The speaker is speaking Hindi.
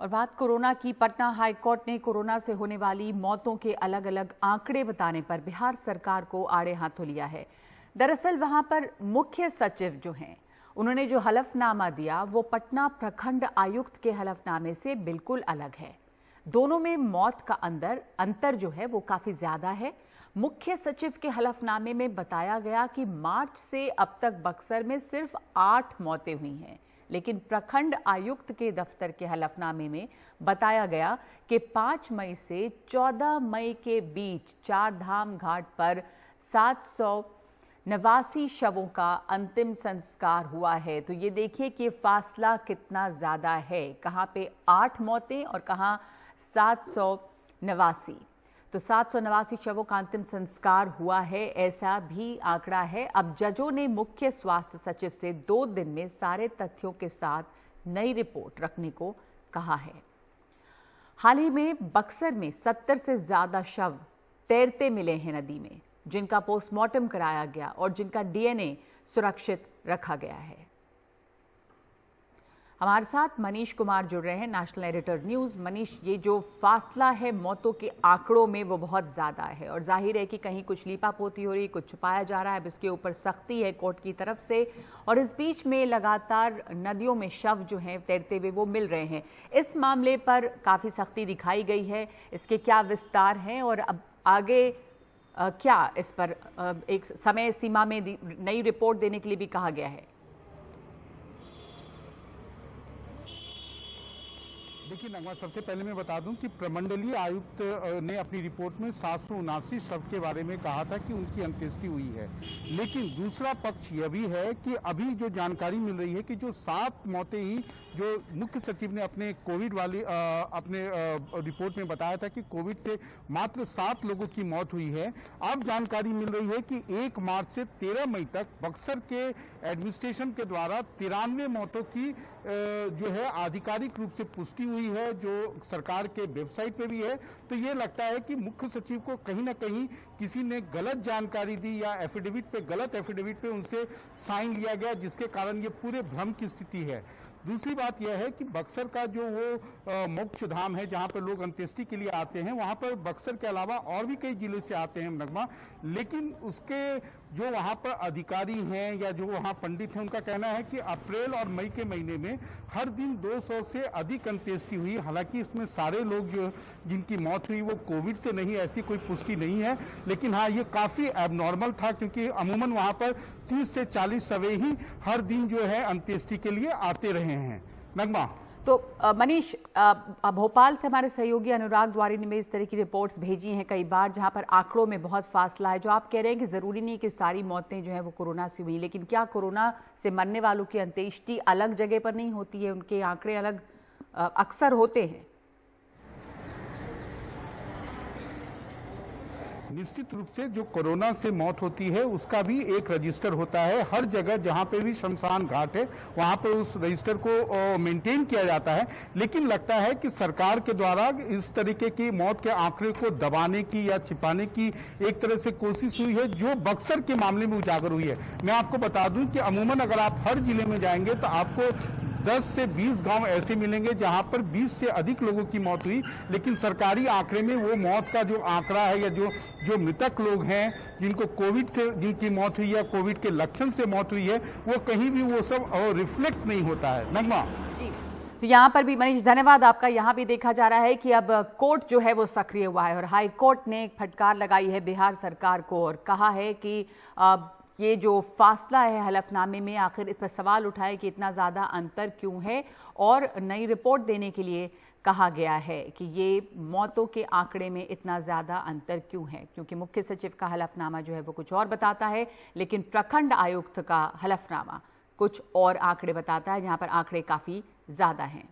और बात कोरोना की, पटना हाईकोर्ट ने कोरोना से होने वाली मौतों के अलग अलग आंकड़े बताने पर बिहार सरकार को आड़े हाथों लिया है। दरअसल वहां पर मुख्य सचिव जो हैं, उन्होंने जो हलफनामा दिया वो पटना प्रखंड आयुक्त के हलफनामे से बिल्कुल अलग है। दोनों में मौत का अंतर जो है वो काफी ज्यादा है। मुख्य सचिव के हलफनामे में बताया गया कि मार्च से अब तक बक्सर में सिर्फ 8 मौतें हुई हैं, लेकिन प्रखंड आयुक्त के दफ्तर के हलफनामे में बताया गया कि 5 मई से 14 मई के बीच चार धाम घाट पर 789 शवों का अंतिम संस्कार हुआ है। तो ये देखिए कि फासला कितना ज्यादा है, कहां पे 8 मौतें और कहां 789। तो 789 शवों का अंतिम संस्कार हुआ है, ऐसा भी आंकड़ा है। अब जजों ने मुख्य स्वास्थ्य सचिव से 2 दिन में सारे तथ्यों के साथ नई रिपोर्ट रखने को कहा है। हाल ही में बक्सर में 70 से ज्यादा शव तैरते मिले हैं नदी में, जिनका पोस्टमार्टम कराया गया और जिनका डीएनए सुरक्षित रखा गया है। हमारे साथ मनीष कुमार जुड़ रहे हैं, नेशनल एडिटर न्यूज। मनीष, ये जो फासला है मौतों के आंकड़ों में वो बहुत ज्यादा है और जाहिर है कि कहीं कुछ लीपापोती हो रही, कुछ छुपाया जा रहा है। अब इसके ऊपर सख्ती है कोर्ट की तरफ से, और इस बीच में लगातार नदियों में शव जो हैं तैरते हुए वो मिल रहे हैं। इस मामले पर काफी सख्ती दिखाई गई है, इसके क्या विस्तार हैं और अब आगे क्या इस पर एक समय सीमा में नई रिपोर्ट देने के लिए भी कहा गया है? देखिए नगमा, सबसे पहले मैं बता दूं कि प्रमंडलीय आयुक्त ने अपनी रिपोर्ट में 779 शव के बारे में कहा था कि उनकी अंत्येष्टि हुई है, लेकिन दूसरा पक्ष यह भी है कि अभी जो जानकारी मिल रही है कि जो 7 मौतें ही जो मुख्य सचिव ने अपने कोविड वाली अपने रिपोर्ट में बताया था कि कोविड से मात्र 7 लोगों की मौत हुई है। अब जानकारी मिल रही है कि 1 मार्च से 13 मई तक बक्सर के एडमिनिस्ट्रेशन के द्वारा 93 मौतों की जो है आधिकारिक रूप से पुष्टि हुई है, जो सरकार के वेबसाइट पे भी है। तो ये लगता है कि मुख्य सचिव को कहीं ना कहीं किसी ने गलत जानकारी दी या गलत एफिडेविट पे उनसे साइन लिया गया, जिसके कारण ये पूरे भ्रम की स्थिति है। दूसरी बात यह है कि बक्सर का जो वो मोक्ष धाम है जहां पर लोग अंत्येष्टि के लिए आते हैं, वहां पर बक्सर के अलावा और भी कई जिले से आते हैं नगमा, लेकिन उसके जो वहां पर अधिकारी हैं या जो वहां पंडित हैं, उनका कहना है कि अप्रैल और मई के महीने में हर दिन 200 से अधिक अंत्येष्टि हुई। हालांकि इसमें सारे लोग जो जिनकी मौत हुई वो कोविड से नहीं, ऐसी कोई पुष्टि नहीं है, लेकिन हाँ ये काफी एबनॉर्मल था, क्योंकि अमूमन वहां पर 30 से 40 शव ही हर दिन जो है अंत्येष्टि के लिए आते रहे हैं। नगमा, तो मनीष, भोपाल से हमारे सहयोगी अनुराग द्वारी ने इस तरह की रिपोर्ट्स भेजी हैं कई बार, जहां पर आंकड़ों में बहुत फासला है। जो आप कह रहे हैं कि जरूरी नहीं कि सारी मौतें जो हैं वो कोरोना से हुई, लेकिन क्या कोरोना से मरने वालों की अंत्येष्टि अलग जगह पर नहीं होती है? उनके आंकड़े अलग अक्सर होते हैं। निश्चित रूप से जो कोरोना से मौत होती है उसका भी एक रजिस्टर होता है। हर जगह जहां पे भी शमशान घाट है वहां पे उस रजिस्टर को मेंटेन किया जाता है, लेकिन लगता है कि सरकार के द्वारा इस तरीके की मौत के आंकड़े को दबाने की या छिपाने की एक तरह से कोशिश हुई है, जो बक्सर के मामले में उजागर हुई है। मैं आपको बता दूं कि अमूमन अगर आप हर जिले में जाएंगे तो आपको 10 से 20 गांव ऐसे मिलेंगे जहां पर 20 से अधिक लोगों की मौत हुई, लेकिन सरकारी आंकड़े में वो मौत का जो आंकड़ा है या जो मृतक लोग हैं जिनको कोविड से जिनकी मौत हुई या कोविड के लक्षण से मौत हुई है, वो कहीं भी वो सब रिफ्लेक्ट नहीं होता है। नगमा जी, तो यहाँ पर भी मनीष धन्यवाद आपका। यहाँ भी देखा जा रहा है कि अब कोर्ट जो है वो सक्रिय हुआ है और हाई कोर्ट ने एक फटकार लगाई है बिहार सरकार को और कहा है कि ये जो फासला है हलफनामे में, आखिर इस पर सवाल उठाए कि इतना ज्यादा अंतर क्यों है, और नई रिपोर्ट देने के लिए कहा गया है कि ये मौतों के आंकड़े में इतना ज्यादा अंतर क्यों है, क्योंकि मुख्य सचिव का हलफनामा जो है वो कुछ और बताता है, लेकिन प्रखंड आयुक्त का हलफनामा कुछ और आंकड़े बताता है, जहां पर आंकड़े काफी ज्यादा हैं।